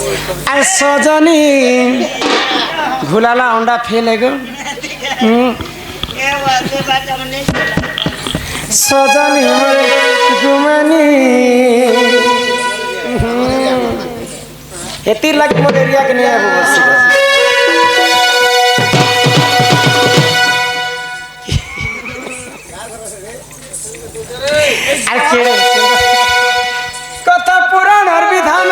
अरे सजनी घुलाला अंडा फेलेगो सजनी गुमानी एती लग मोर एरिया के नहीं आबो बस कथा पुराण और विधान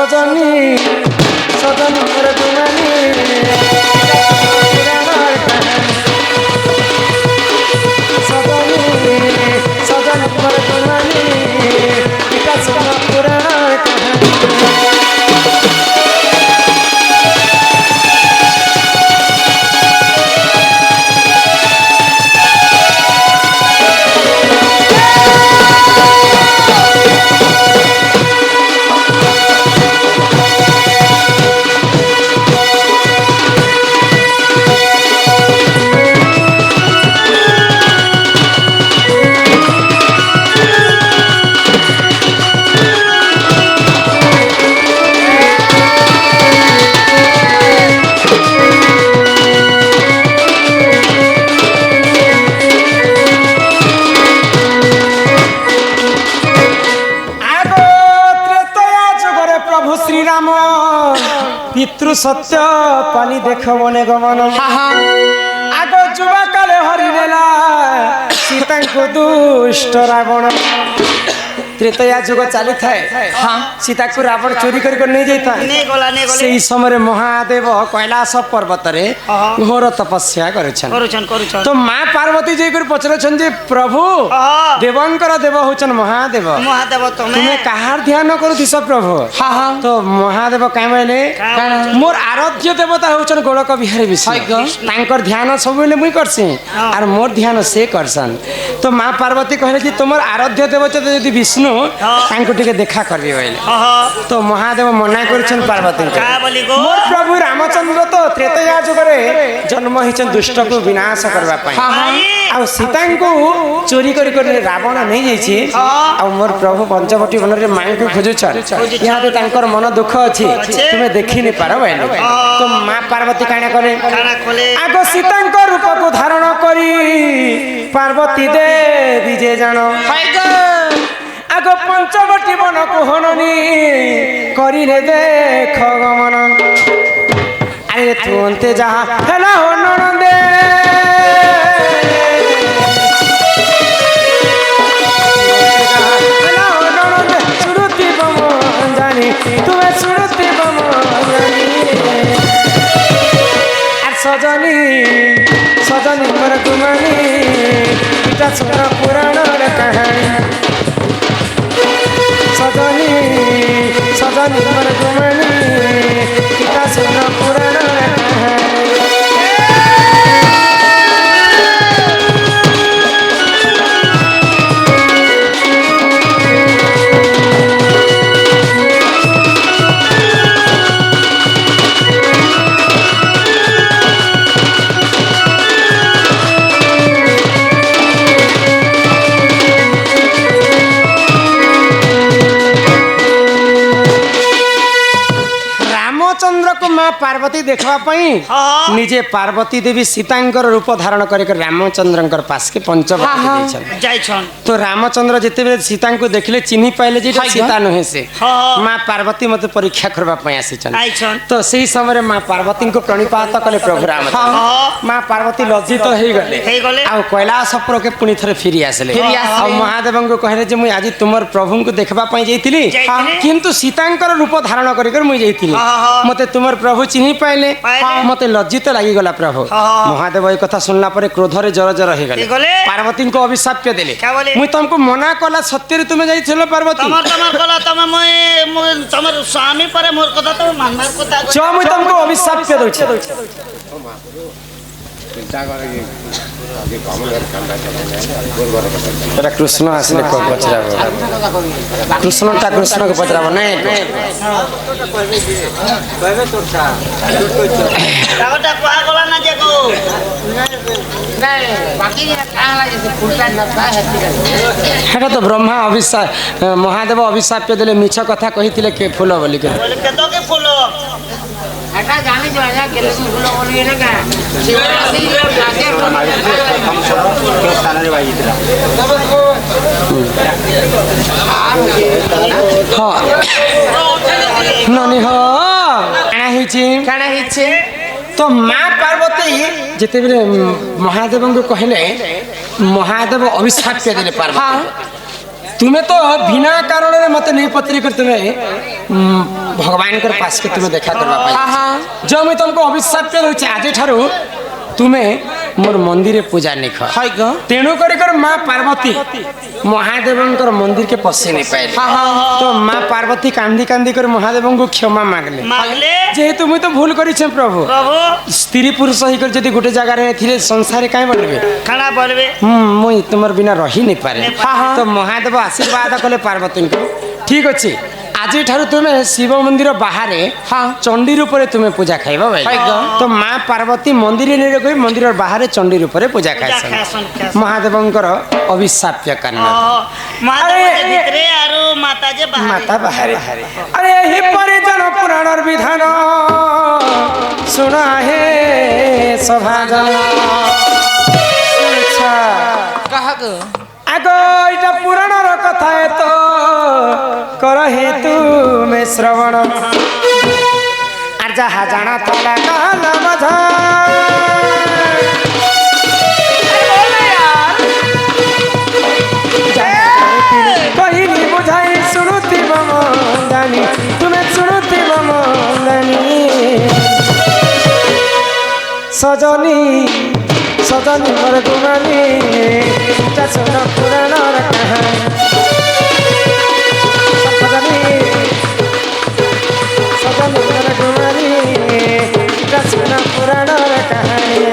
सजनी सजनी मोर गुमानी सजनी सजनी मोर गुमानी पिता सुना पुराण पितृ सत्य पानी देख बने गमन आग जुवा काले हरिनेला सीता को दुष्ट रावण त्रेतया जुग चली थाए सीता को रावण चोरी कर नहीं जाता से समय महादेव कैलाश पर्वत रे घोर तपस्या तो माँ पार्वती जी पचर प्रभु देवंकर देव होचन महादेव तुम्हें कहार ध्यान करुस प्रभु तो महादेव कहीं बोले मोर आराध्य देवता होचन गोलक बिहारी विषय ध्यान सब मुई करसी और मोर ध्यान से करसन तो माँ पार्वती कहले कि तुम आराध्य देवता यदि विष्णु देखा कर तो महादेव मना कर पार्वती मोर प्रभु रामचंद्र तो त्रेतया जुगरे जन्म होइछन दुष्ट को विनाश करबा पई आ सीता को चोरी कर रावण नहीं जाइछि आ मोर प्रभु पंचवटी वन रे मां को खोजुछन यहाँ तो तांकर मन दुख अछि तुम्हें देखि नहीं पारो तो मां पार्वती काना करे आगो सीता को रूप को धारण करी पार्वती देवी जे जानो आगो पंचवटी वन को हननी करी रे देख गमन अरे तुंते जहा हेला हो ननदे हेला हो ननदे सुरती बम जानी तुम्हें सुरती बम जानी आ सजनी सजनी मोर गुमानी पिता सुर पुराण रे कहानी सजनी सजनी मोर गुमानी पिता सुन पुराण माँ पार्वती देखा निजे पार्वती देवी सीतांकर रूप धारण कर रामचंद्र पास के पंचवटी तो रामचंद्र जिते सीता को देखले चिन्ह पाइले जे सीता नुहे से माँ पार्वती मत परीक्षा करबा आसी तो सही समय माँ पार्वती को प्रणिपात कले प्रभु राम माँ पार्वती लज्जित हो गले आ कैलाश पर के पुणी थे फेरी आसले महादेव को कहले जे मुई आज तुम प्रभु को देखबा जाइतिली किंतु सीतांकर रूप धारण कर मुई जाइतिली मते तुम प्रभु चिन्ह पाइले मत लज्जित लगी गला प्रभु महादेव ये कथा सुनला पर क्रोध रे जर जर हो गले पार्वती को अभिशाप देले मुई तुमको मना कला सत्य रे तुमे जाइथिलो पार्वती तमर स्वामी पर मोर कथा तो मानबार कथा जो मुई तुमको अभिशाप दउछि এটা কৃষ্ণ আসলে পচরাব কৃষ্ণটা কৃষ্ণকে পচরাব না সেটা তো ব্রহ্মা অভিশাপ মহাদেব অভিশাপ দেলে মিছ কথা কহিলে কে ফুল বলি ফুল এটা জানি তো আজ কেলে ফুল বলি না কা ননি হ কাଣା হইছে তো মা পার্বতী যেতেবেলে মহাদেবଙ୍କୁ କହିଲେ ମହାଦେବ ଅଭିଶାପ ଦେଲେ ପାର୍ବତୀ ତୁମେ ତ ବିନା କାରଣରେ ମତେ ନେଇ ପତ୍ରୀ କରି ତୁମେ ଭଗବାନଙ୍କର ପାଶକେ ତୁମେ ଦେଖା କରିବା ପାଇଁ ଯୋଉ ମୁଁ ତମକୁ ଅଭିଶାପ ଦେଉଛି ଆଜି ଠାରୁ ତୁମେ ମୋର ମନ୍ଦିରରେ ପୂଜା ନିଖ ତେଣୁ କରି ମା ପାର୍ବତୀ ମହାଦେବଙ୍କର ମନ୍ଦିରକେ ପଶି ନେଇ ପାଇଲେ ତ ମା ପାର୍ବତୀ କାନ୍ଦି କାନ୍ଦି କରି ମହାଦେବଙ୍କୁ କ୍ଷମା ମାଗଲେ ଯେହେତୁ ମୁଇଁ ତ ଭୁଲ କରିଛେ ପ୍ରଭୁ ସ୍ତ୍ରୀ ପୁରୁଷ ହେଇକରି ଯଦି ଗୋଟେ ଜାଗାରେ ଥିଲେ ସଂସାରେ କାଇଁ ବଳିବେ ଖାନା ବଳିବେ ମୁଇଁ ତୁମର ବିନା ରହି ନେଇ ପାରେ ତ ମହାଦେବ ଆଶୀର୍ବାଦ କଲେ ପାର୍ବତୀଙ୍କୁ ଠିକ ଅଛି ଆଜି ଠାରୁ ତୁମେ ଶିବ ମନ୍ଦିର ବାହାରେ ଚଣ୍ଡୀ ରୂପରେ ତୁମେ ପୂଜା ଖାଇବ ତ ମା ପାର୍ବତୀ ମନ୍ଦିର ବାହାରେ ଚଣ୍ଡୀ ରୂପରେ ପୂଜା ଖାଇସନ୍ ମହାଦେବଙ୍କର ଅଭିଶାପ୍ୟ କାରଣ ମାତା ବାହାରେ ଆରେ ଏହି ପରିଜନ ପୁରାଣର ବିଧାନ ଶୁଣା ହେ ସଭାଜନ আগ এটা পুরাণর কথা এত কর হে তুমি শ্রবণ আর যাহা জানা তোলা কাল মজা কহিনি বুঝাই শুনুতি মন্দানি তুমি শুনুতি মন্দানি সজনী সজনী মোর গুমানি শুন পুরাণর কাহানি সজনী সজনী মোর গুমানি শুন পুরাণর কাহানি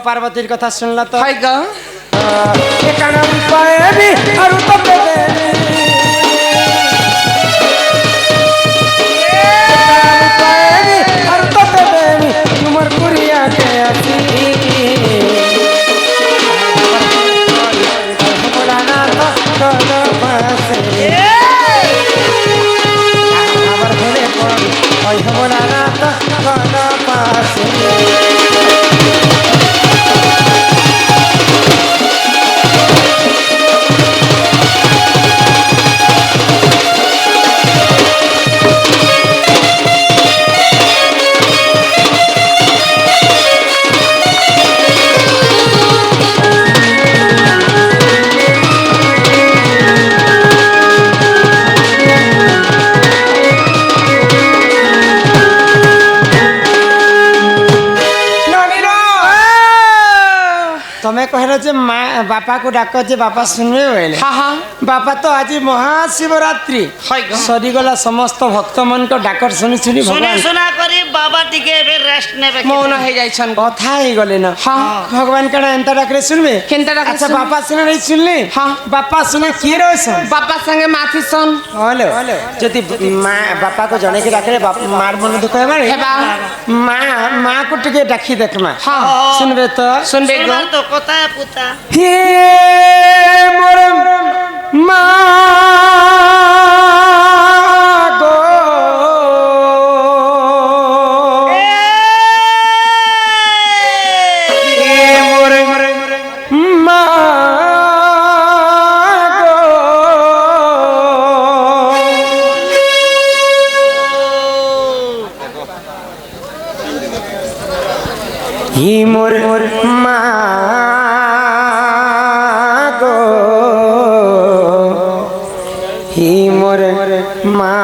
পার্বতীর কথা শুনলা তো তোমার কুড়িয়াকে আসি আবার ধরে ওই হবলা না তো পাশে যে মা বাপাকে ডাক যে বাপা শুনবে বলে বাপা তো আজ মহাশিবরাত্রি সরিগলা সমস্ত ভক্ত মনক ডাকর শুনি শুনি শোনা করি বাবা টিকে রেস্ট নেবে মৌন হয়ে যাইছন কথা হই গলে না ভগবান কেডা এন্তা ডাকরে শুনবে কেনতা ডাক আচ্ছা বাপা শুনে নাই শুনলি বাপা শুনে কি রইছন বাপা সঙ্গে মাথি শুন হলো যদি মা বাপা को জনে के ডাকরে মার মন দুঃখ হবে মা মা को টিকে ডাকি দেখ মা শুনবে তো শুনবে তো কথা পুতা হে মোর মা গো হে মোর মা গো হি মোর মা গো হি মোর মা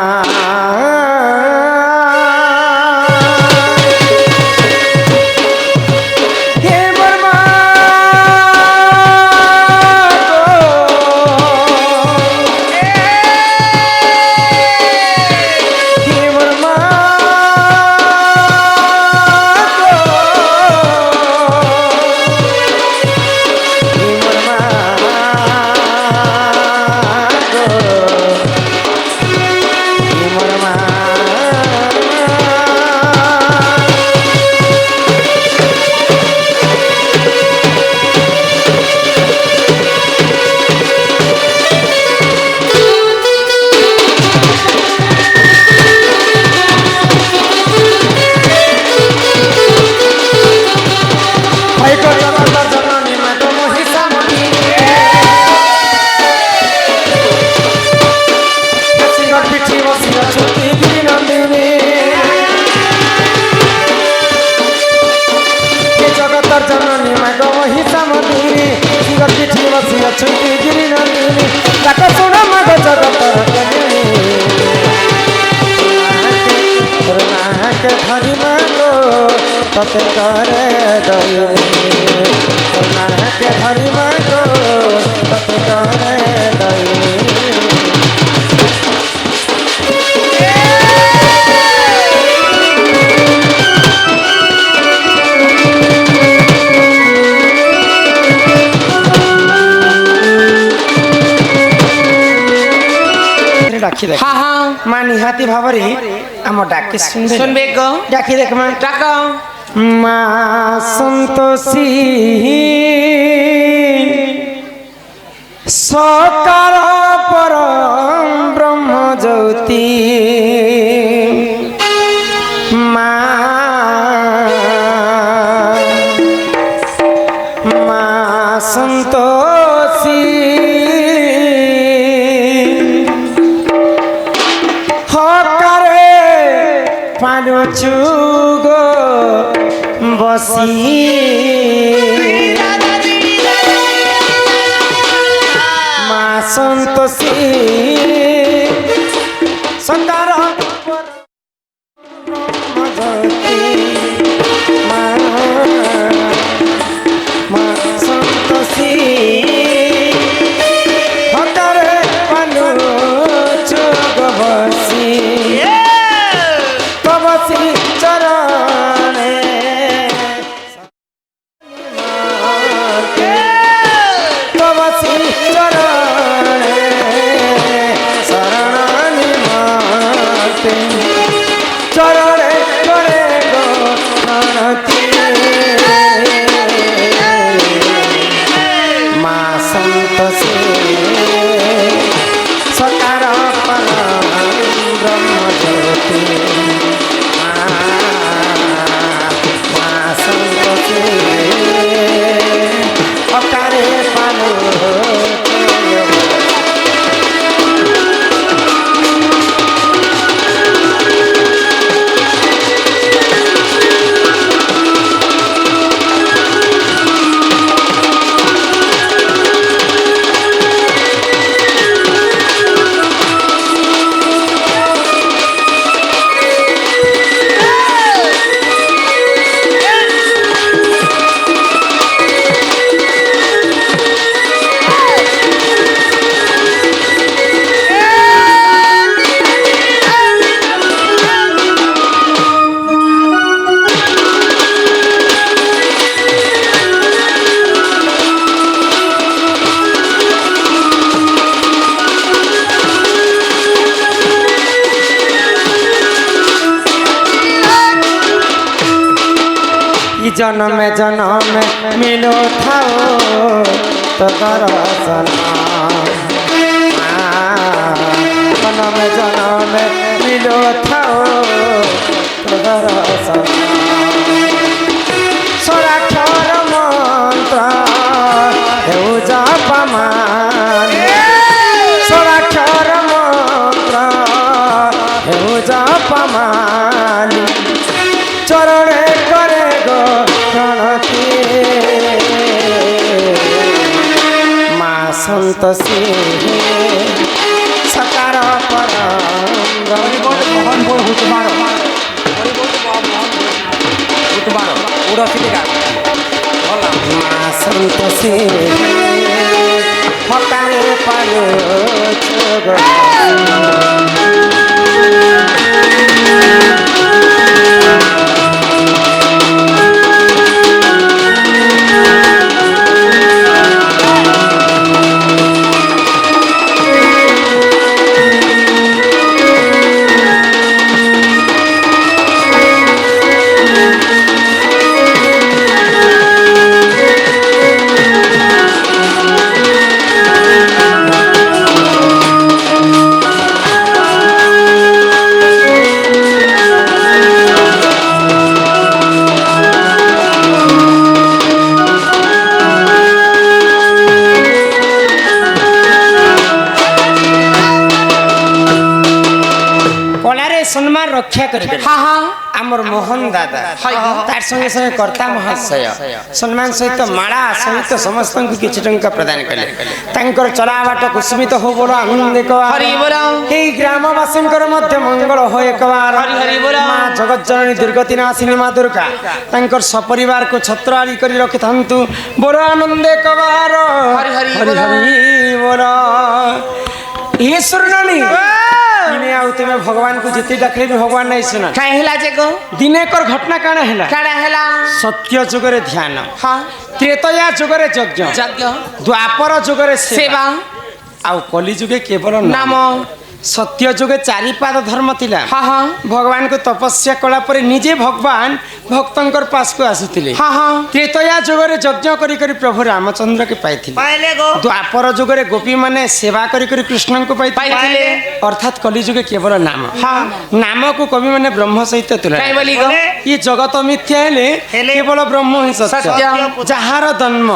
तते करे के हरि मागो तते करे डाकी देख हाँ हाँ माँ निहाती भावरी आम डाके सुनबे गो डाकी देख माँ डाको माँ संतोषी सकार परम ब्रह्म ज्योति माँ संतोषी हकारे पानो चुगो बसी माँ संतोषी सकार माँ संतोषी हकारे पानो चुगो बसी बसी चरणे बसी चरणे शरणानि माते चरणे करे गो ननती माँ संतोषी सकार परम ब्रह्म ज्योति अकारे पालो जन्म जन्म मिलो थाओ तो दर्शन जन्म जन्म मिलो थाओ तो दर्शन सोराक्षर मंत्र हेउ जपमान सोराक्षर मंत्र हेउ जपमान चरणे करे गो সন্তোষী সকার পরঙ্গ মোহন বড় হতে পারো উড়ো থেকে গাছ মা সন্তোষী সকারে পালো সম্মান রক্ষা করে আমার মোহন দাদা তার সঙ্গে সঙ্গে কর্তা মহাশয় সম্মান সহিত মালা সহিত সমস্ত কিছু টঙ্কা প্রদান কলে তাঙ্কর চলা বাট কুসুমিত হো বড় আনন্দ কবার এই গ্রামবাসীঙ্কর মধ্যে মঙ্গল হয়ে কবার মা জগজ্জননী দুর্গতি নাশিনী মা দুর্গা তাঙ্কর সপরিবার কো ছত্রালি করে রখি থান্তু বড় আনন্দে কবার হরি হরি বল ये सुरनानी दिने आउ तुमे भगवान को जिति डाकले भी भगवान नहीं सुना काहे हैला जे को दिने कर घटना काना हैला सत्य जुगरे ध्यान हां त्रेतया जुगरे यज्ञ द्वापर जुगरे सेवा आउ कली जुगे केवल नाम सत्य जुगे चारि पाद धर्म थिला भगवान को तपस्या कला पर निजे भगवान भक्तंकर पास को आसुतिले त्रेतया जुगरे यज्ञ करी करी प्रभु रामचंद्र के पाइथिले द्वापर जुगरे गोपी माने सेवा करी करी कृष्ण को पाइथिले अर्थात कली जुगे केवल नाम नाम को कवि माने ब्रह्म सहित तुलना ये जगत मिथ्या हेले केवल ब्रह्म ही सत्य जहार जन्म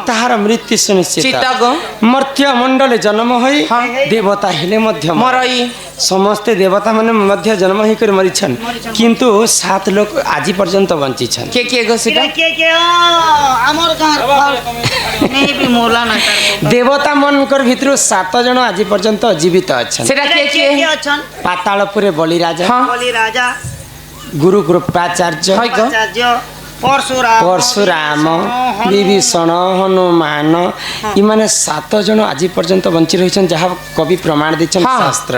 ताहार मृत्यु सुनिश्चित मर्त्य मंडल जन्म होई देवता हेले मध्य मरई समस्ते देवता माने मध्य जन्म ही कर मरिछन किंतु 7 लोग आज पर्यंत बंची छन के गो सिटा के हमर घर नहीं भी मोला ना कर देवता मन कर भितर 7 जन आज पर्यंत जीवित अछन सेटा के अछन पातालपुरे बलि राजा गुरु कृपाचार्य परशुराम विभीषण हनुमान इमाने 7 जन आज पर्यंत बंची रही जहाँ कवि प्रमाण देछन शास्त्र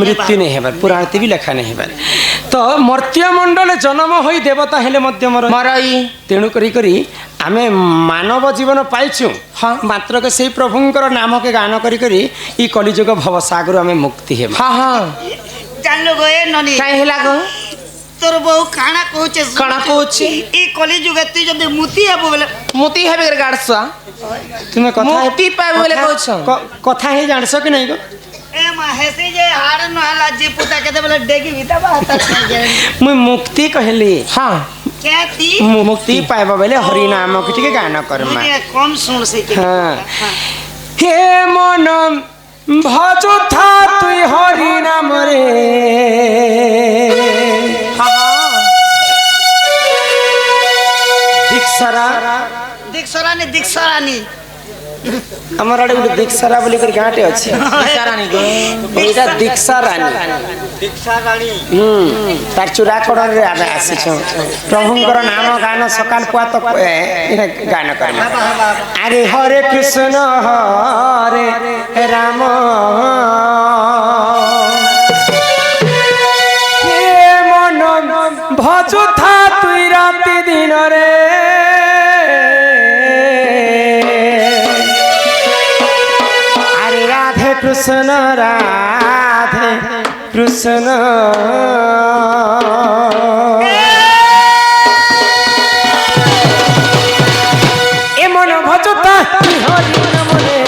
मृत्यु नहीं हेबार पुराण भी लेखा नहीं हेबार तो मर्त्य मंडल जन्म होई देवता हेले मध्य मरई तेणु करी आमे मानव जीवन पाइछु मात्र के से प्रभुंकर नाम के गान करी करी ई कलिजुग भवसागर आमे मुक्ति हेबा जानलो गए ननी काहे हेला गो तोर बहु काना कहूचे ई कली जुगे तू जदि मुती हेबो बेले मुती हेबे गाडसा तुमे कथा मुती पाए बोले कहछ कथा ही जानसो कि नहीं गो ए मा हेसी जे हार न हला जी पुता के बोले डेगी बिता बात मुई मुक्ति कहली हां केती मुक्ति पाएबो बेले हरि नाम के ठीक गाना करमा कम सुन से हां हे मन भजो था तुई हरि नाम रे दीक्षारानी हमर आडे गुटे दीक्षारा बोली कर गाटे अछि दीक्षारानी गो एटा दीक्षारानी तार चूड़ा कड़र रे आबे आसी छ प्रभुंकर नाम गान सकाल पुआ तो एने गान करम अरे हरे कृष्ण हरे राम हे मन भजु था तुई राति दिन रे कृष्ण राधे कृष्ण ए मन भजता हरि नाम रे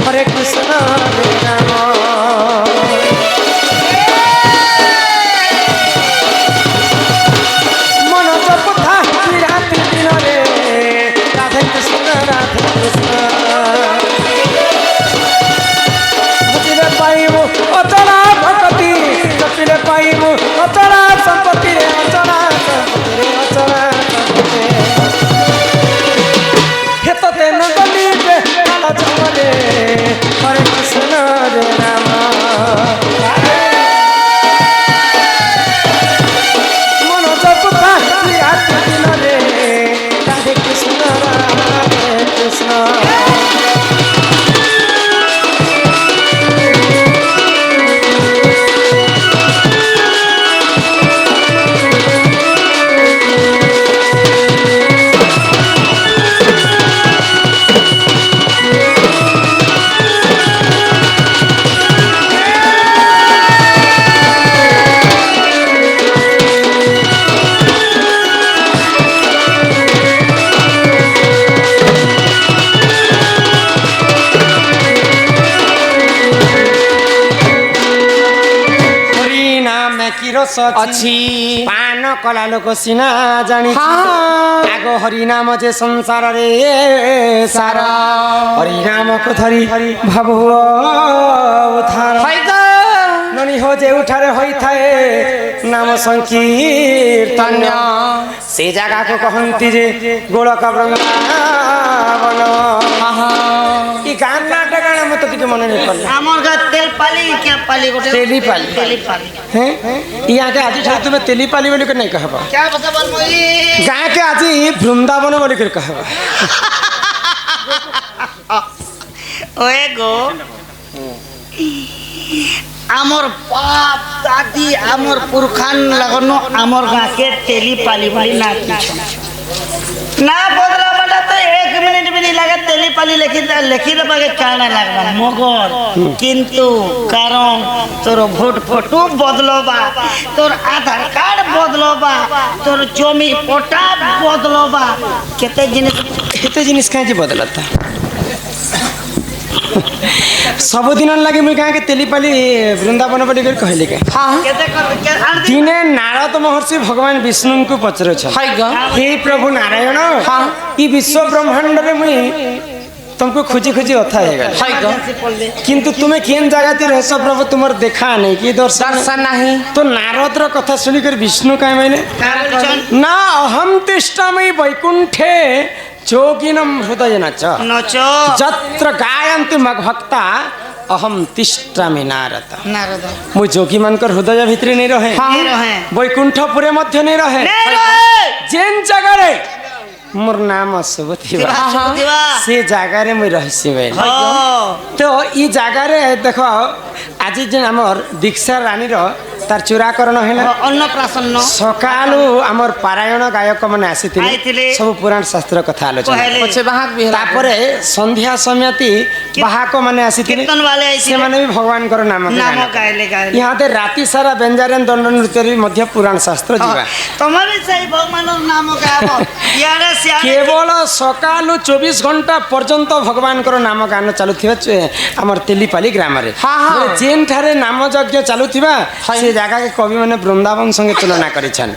हरे कृष्ण हरे राम मन जपता राति दिन रे राधे कृष्ण पाइबो अतरा भक्ति कपिले पाइबो अतरा ଆମେ କି ରସ ଅଛି ପାନ କଲା ଲୋକ ସିନା ଜାଣି ହଁ। ଆଗ ହରିନାମ ଯେ ସଂସାରରେ ସାର ହରିନାମକୁ ଧରି ଭାବୁ ଉଦ୍ଧାର ନନି ହୋ ଯେଉଁଠାରେ ହୋଇଥାଏ ନାମ ସଂକୀର୍ତ୍ତନ ସେ ଜାଗାକୁ କହନ୍ତି ଯେ ଗୋଳକ ବୃନ୍ଦାବନ ଇ ଗାଁ ନାଟା ଗାଁ ମତେ ଟିକେ ମନେ नहीं पड़ला আমার গা তেল পালি क्या पाली गोटे तेली पाली। तेली पाली हैं यहाँ के आज ठार तुम्हें तेली पाली बोली कर नहीं कहबा क्या बता बोल मोई गाँ के आज वृंदावन बोली कर कहबा ओए गो আমর বাপ দাদি আমর পুরখান লাগানো আমর গাকে তেলি পালি বলি না কিছু না বদলা বাটা তো 1 মিনিট भी नहीं लगा तेली पाली लिखी दे पाके काना लागबा मगर किंतु कारण तोर भोट फोटो बदलबा तोर आधार कार्ड बदलबा तोर जमी पट्टा बदलबा केते जिनिस कहीं बदलता सबुदिन लगे मुझे गाँ के तेली पाली वृंदावन बोली कर कहली के केते कर दिने नारद महर्षि भगवान विष्णु को पचर हे प्रभु नारायण ई विश्व ब्रह्मांड में मुई तुमको खोजी खोजी अथा है किंतु तुम्हें केन जगह ती रहस प्रभु तुमर देखा नहीं कि दर्शन नहीं तो नारद रो कथा सुनिकर विष्णु कहे मैंने ना अहम तिष्ठामि वैकुंठे जोगिनम हृदय नच जत्र गायन्ति मग भक्ता अहम तिष्ठामि नारद नारद मु जोगी मानकर हृदय भितर नहीं रहे वैकुंठपुरे मध्य नहीं रहे जेन जगह रे मोर नाम सुबुथिबा से जगह रे मुई रहसी बेल तो ई जगह रे देखो आज जे हमर दीक्षा रानी रो तार चूराकरण हैला अन्नप्राशन सकालू हमर पारायण गायक माने आसीथिले सब पुराण शास्त्र कथा आलोचना पछे बाहाक भी तापरे संध्या समयति बाहाक माने आसीथिले कीर्तन वाले से माने भी भगवान कर नाम गायले यहाँ ते राति सारा व्यंजन दंड नृत्य मध्य पुराण शास्त्र जीवा तमे भी सही भगवान नाम गाबो यारे केवल सकालू 24 घंटा पर्यंत भगवान कर नाम गान चालुथिबा हमर तेलीपाली ग्राम रे जेन ठारे नाम यज्ञ चालुथिबा से जगह के कवि माने वृंदावन संगे तुलना करिछन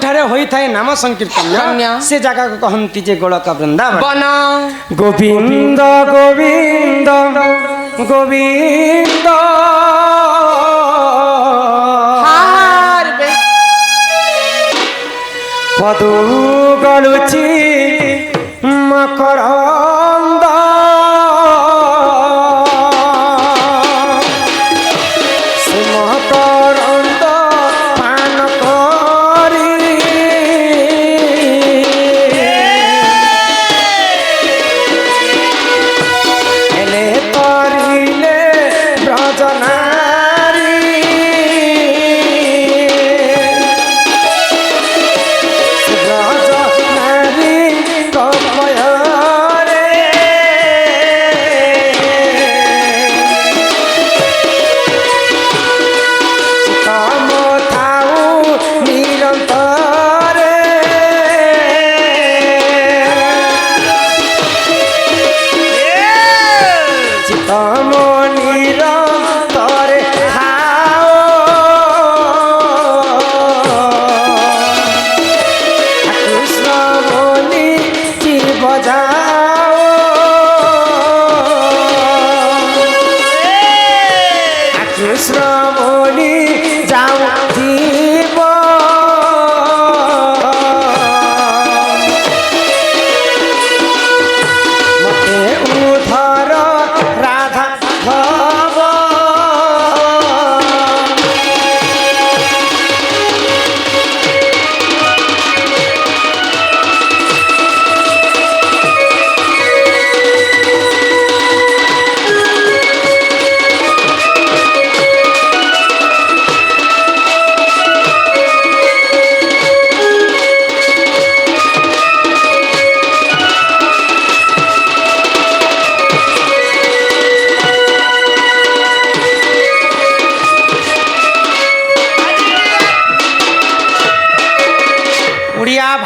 ठारे होई थाए नाम संकीर्तन से जगह को कहंती जे गोलक वृंदावन गोविंद गोविंद गोविंद पदु गलुची मकरंद से मकरंद पान करी हेले तरिले ब्रजनारी ब्रजनारी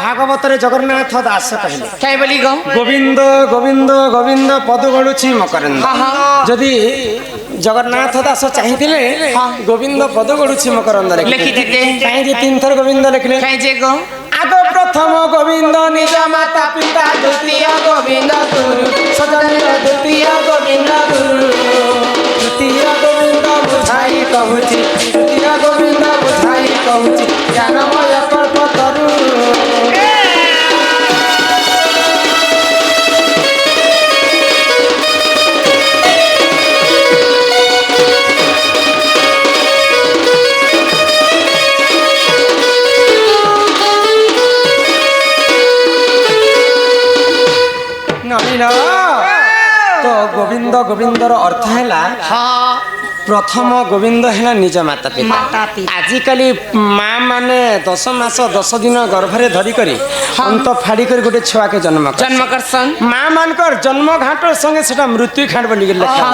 ଭାଗବତରେ ଜଗନ୍ନାଥ ଦାସ କହିଲେ କାଇଁ ବୋଲି ଗো ଗୋବିନ୍ଦ ଗୋବିନ୍ଦ ଗୋବିନ୍ଦ ପଦ ଗଡୁଛି ମକରନ୍ଦ। ଯଦି ଜଗନ୍ନାଥ ଦାସ ଚାହିଁଥିଲେ ଗୋବିନ୍ଦ ପଦ ଗଡୁଛି ମକରନ୍ଦ ଲେଖିଥିଲେ କାହିଁକି 3 ଥର ଗୋବିନ୍ଦ ଲେଖିଲେ? କାଇଁ ଯେ ଗো ଆଗ ପ୍ରଥମ ଗୋବିନ୍ଦ ନିଜ ମାତା ପିତା, ଦ୍ୱିତୀୟ ଗୋବିନ୍ଦ ଗୁରୁ ସଜନୀର, ଦ୍ୱିତୀୟ ଗୋବିନ୍ଦ ଗୁରୁ, ତୃତୀୟ ଗୋବିନ୍ଦ ବୁଝାଇ କହୁଛି, ତୃତୀୟ ଗୋବିନ୍ଦ ବୁଝାଇ କହୁଛି ଜ୍ଞାନମୟ କଳ୍ପତରୁ। ନଳିନ ତ ଗୋବିନ୍ଦ ଗୋବିନ୍ଦର ଅର୍ଥ ହେଲା ପ୍ରଥମ ଗୋବିନ୍ଦ ହେଲା ନିଜ ମାତା ପିତା। ଆଜିକାଲି ମା ମାନେ 10 ମାସ 10 ଦିନ ଗର୍ଭରେ ଧରିକରି ଅନ୍ତ ଫାଡ଼ି କରି ଗୋଟେ ଛୁଆକେ ଜନ୍ମ କରସନ୍ ମା ମାନଙ୍କର ଜନ୍ମ ଘାଟ ସଙ୍ଗେ ସେଟା ମୃତ୍ୟୁ ଘାଟ ବୋଲି ଲେଖା।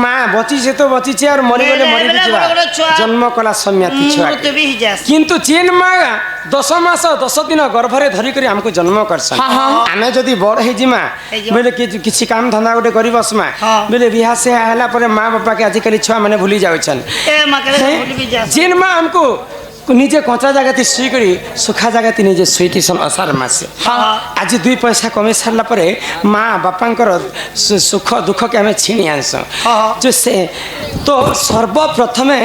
ମା ବଚିছে ତ ବଚିছে আর ମରିଗଲେ ମରିଯିବା, ଜନ୍ମ କଲା ସମ୍ୟାତି ଛୁଆ। କିନ୍ତୁ ଚୀନ ମା 10 ମାସ 10 ଦିନ ଗର୍ଭରେ ଧରିକରି ଆମକୁ ଜନ୍ମ କରସନ୍। ଆମେ ଯଦି ବଡ଼ ହେଇଯିମା ବୋଲେ କିଛି କାମ ଧନ୍ଦା ଗୋଟେ କରି ବସମା ବୋଲେ ବିହା ସେ ହେଲା ପରେ ମା ବାପା କେ ଆଜିକାଲି ଛୁଆ ମାନେ ଭୁଲି ଯାଉଛନ୍। ଚୀନ ମା ଆମକୁ ନିଜେ କଞ୍ଚା ଜାଗାତି ଶୁଇ କରି ସୁଖା ଜାଗାତି ନିଜେ ଶୁଇଥିସନ୍ ଅଷାଢ଼ ମାସେ। ଆଜି 2 ପଇସା କମେଇ ସାରିଲା ପରେ ମା ବାପାଙ୍କର ସୁଖ ଦୁଃଖକେ ଆମେ ଛିଣି ଆନସନ୍। ଯେ ସେ ତ ସର୍ବପ୍ରଥମେ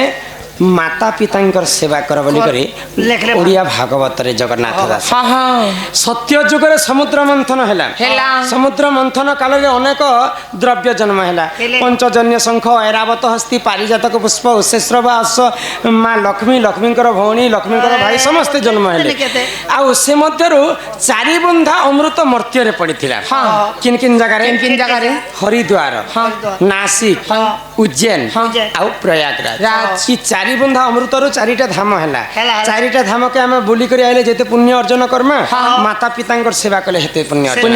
ମାତା ପିତାଙ୍କର ସେବା କର ବୋଲି କରି ଓଡ଼ିଆ ଭାଗବତରେ ଜଗନ୍ନାଥ ଦାସ। ସତ୍ୟ ଯୁଗରେ ସମୁଦ୍ର ମନ୍ଥନ ହେଲା। ସମୁଦ୍ର ମନ୍ଥନ କାଳରେ ଅନେକ ଦ୍ରବ୍ୟ ଜନ୍ମ ହେଲା। ପଞ୍ଚଜନ୍ୟ ଶଙ୍ଖ, ଐରାବତ ହସ୍ତି, ପାରିଜାତକ ପୁଷ୍ପ, ଉଷେଶ୍ରବ ଆସ, ମା ଲକ୍ଷ୍ମୀ, ଲକ୍ଷ୍ମୀଙ୍କର ଭଉଣୀ, ଲକ୍ଷ୍ମୀଙ୍କର ଭାଇ ସମସ୍ତେ ଜନ୍ମ ହେଲେ। ଆଉ ସେ ମଧ୍ୟରୁ 4 ବୁନ୍ଦା ଅମୃତ ମର୍ତ୍ତ୍ୟରେ ପଡ଼ିଥିଲା। କିନ୍ କିନ୍ ଜାଗାରେ? ହରିଦ୍ୱାର, ନାସିକ, ଉଜ୍ଜୈନ ଆଉ ପ୍ରୟାଗରାଜ। 4 ବୁନ୍ଦା ଅମୃତରୁ 4ଟା ଧାମ ହେଲା। 4ଟା ଧାମକେ ଆମେ ବୁଲି କରି ଆଇଲେ ଯେତେ ପୁଣ୍ୟ ଅର୍ଜନ କର୍ମା, ମାତା ପିତାଙ୍କର ସେବା କଲେ ହେତେ ପୁଣ୍ୟ ଅର୍ଜନ।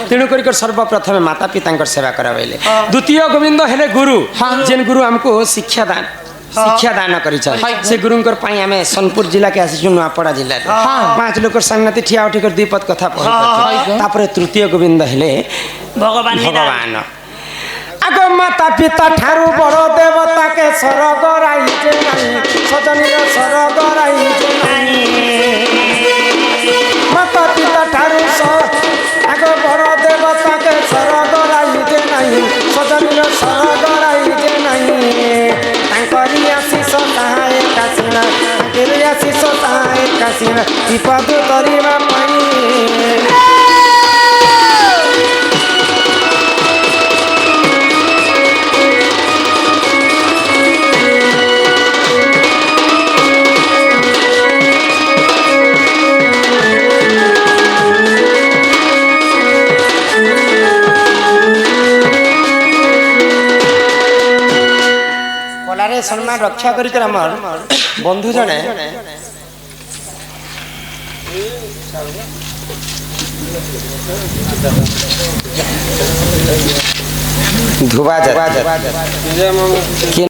ତେଣୁ କରି ସର୍ବପ୍ରଥମେ ମାତା ପିତାଙ୍କର ସେବା କରାଇଲେ। ଦ୍ୱିତୀୟ ଗୋବିନ୍ଦ ହେଲେ ଗୁରୁ, ଯେନ୍ ଗୁରୁ ଆମକୁ ଶିକ୍ଷା ଦାନ କରିଛନ୍। ସେ ଗୁରୁଙ୍କର ପାଇଁ ଆମେ ସୋନପୁର ଜିଲ୍ଲାକେ ଆସିଛୁ, ନୂଆପଡ଼ା ଜିଲ୍ଲାରେ 5 ଲୋକ ସାଙ୍ଗନାତି ଠିଆ ଉଠି କରି 2 ପଦ କଥା କହି। ତାପରେ ତୃତୀୟ ଗୋବିନ୍ଦ ହେଲେ ଭଗବାନ। ଆଗ ମାତା ପିତା ଠାରୁ ବଡ଼ ଦେବତାକେ ସରଗ ରାଇଜେ ନାହିଁ, ସଜନୀର ସରଗ ରାଇଜେ ନାହିଁ। ମାତା ପିତା ଠାରୁ ଆଗ ବଡ଼ ଦେବତାକେ ସରଗ ରାଇଜେ ନାହିଁ, ସଜନୀର ସରଗ ରାଇଜେ ନାହିଁ। ତାଙ୍କରି ଆଶିଷ ତାହାଏ କାଶିଣା, ତାଙ୍କରି ଆଶିଷ ତାହାଏ କାଶିଣା, ବିପଦ କରିବା ପାଇଁ। সম্মান রক্ষা করি আমার বন্ধু জনে ধুবা